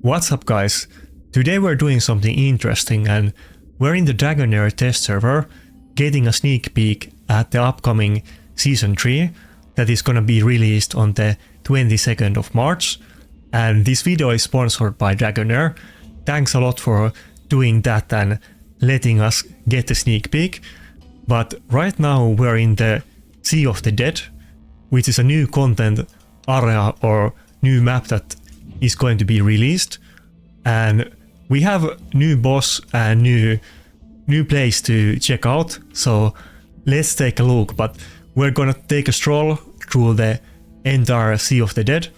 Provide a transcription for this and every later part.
What's up guys? Today we're doing something interesting and we're in the Dragonheir test server getting a sneak peek at the upcoming Season 3 that is gonna be released on the 22nd of March, and this video is sponsored by Dragonheir. Thanks a lot for doing that and letting us get a sneak peek. But right now we're in the Sea of the Dead, which is a new content area or new map that is going to be released, and we have a new boss and new place to check out, so let's take a look. But we're gonna take a stroll through the entire Sea of the Dead.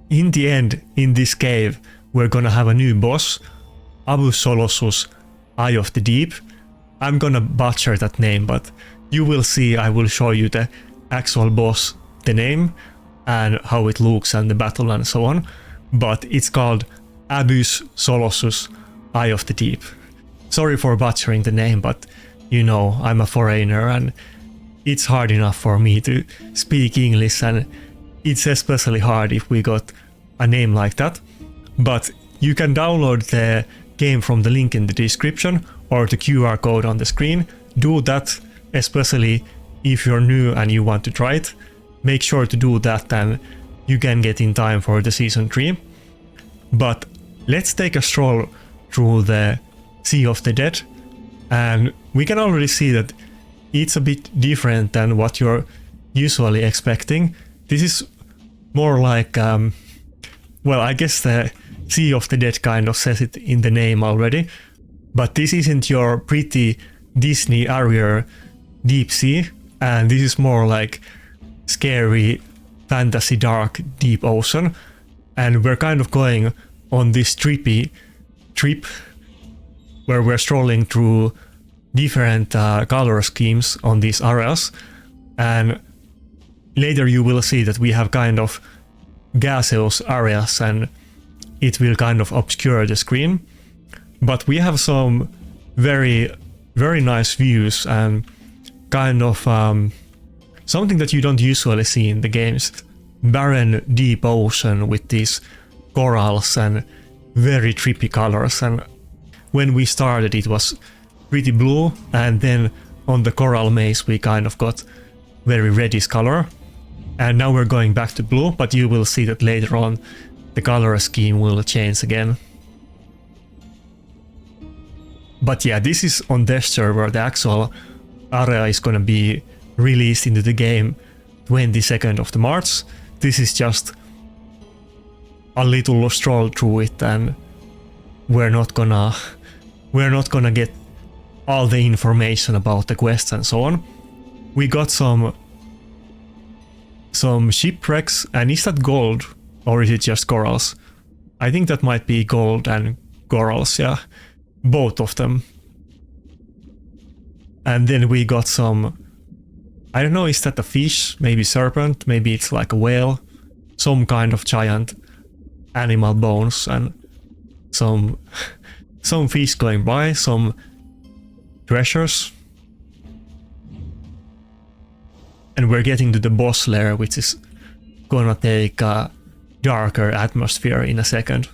In the end, in this cave, we're gonna have a new boss, Abussolossus, Eye of the Deep. I'm gonna butcher that name, but you will see. I will show you the actual boss, the name, and how it looks and the battle and so on. But it's called Abussolossus, Eye of the Deep. Sorry for butchering the name, but you know, I'm a foreigner and it's hard enough for me to speak English, and it's especially hard if we got a name like that. But you can download the game from the link in the description or the QR code on the screen. Do that, especially if you're new and you want to try it. Make sure to do that and you can get in time for the Season 3. But let's take a stroll through the Sea of the Dead, and we can already see that it's a bit different than what you're usually expecting. This is more like, well, I guess the Sea of the Dead kind of says it in the name already, but this isn't your pretty Disney area deep sea, and this is more like scary fantasy dark deep ocean. And we're kind of going on this trippy trip where we're strolling through different color schemes on these areas, and later you will see that we have kind of gaseous areas and it will kind of obscure the screen. But we have some very nice views and kind of something that you don't usually see in the games. Barren deep ocean with these corals and very trippy colors, and when we started it was pretty blue, and then on the coral maze we kind of got very reddish color, and now we're going back to blue, but you will see that later on the color scheme will change again. But yeah, this is on test server. The actual area is gonna be released into the game 22nd of March. This is just a little stroll through it, and we're not gonna get all the information about the quest and so on. We got some shipwrecks, and is that gold or is it just corals? I think that might be gold and corals, yeah, both of them. And then we got some, I don't know, is that a fish? Maybe serpent? Maybe it's like a whale? Some kind of giant animal bones, and some fish going by, some treasures. And we're getting to the boss lair, which is gonna take a darker atmosphere in a second.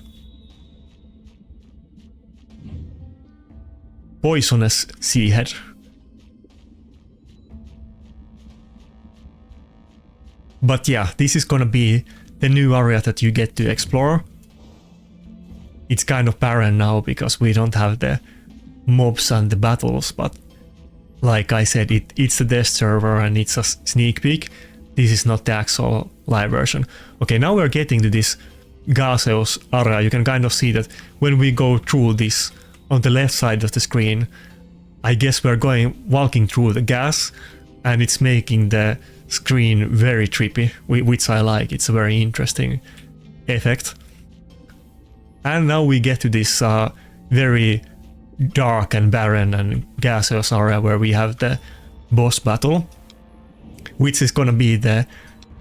Poisonous seahead. But yeah, this is gonna be the new area that you get to explore. It's kind of barren now because we don't have the mobs and the battles, but like I said, it's a test server and it's a sneak peek. This is not the actual live version. Okay, now we're getting to this gaseous area. You can kind of see that when we go through this on the left side of the screen, I guess we're walking through the gas, and it's making the screen very trippy, which I like. It's a very interesting effect. And now we get to this very dark and barren and gaseous area where we have the boss battle, which is gonna be the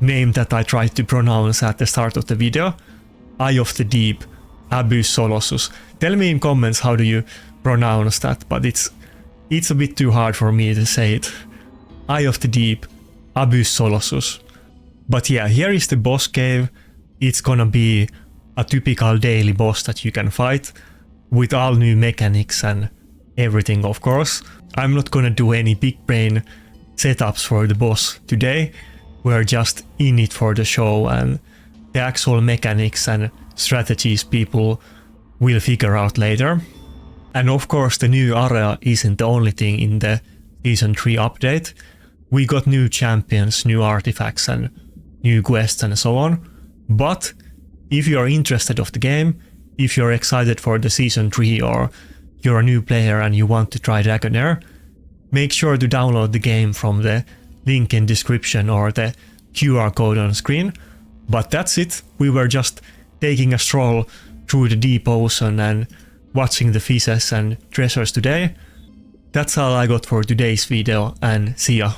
name that I tried to pronounce at the start of the video. Eye of the Deep, Abussolossus. Tell me in comments how do you pronounce that, but it's a bit too hard for me to say it. Eye of the Deep, Abussolossus. But yeah, here is the boss cave. It's gonna be a typical daily boss that you can fight with all new mechanics and everything, of course. I'm not gonna do any big brain setups for the boss today. We're just in it for the show, and the actual mechanics and strategies people will figure out later. And of course the new area isn't the only thing in the Season 3 update. We got new champions, new artifacts and new quests and so on. But if you're interested of the game, if you're excited for the Season 3 or you're a new player and you want to try Dragonheir, make sure to download the game from the link in description or the QR code on screen. But that's it, we were just taking a stroll through the deep ocean and watching the fishes and treasures today. That's all I got for today's video, and see ya.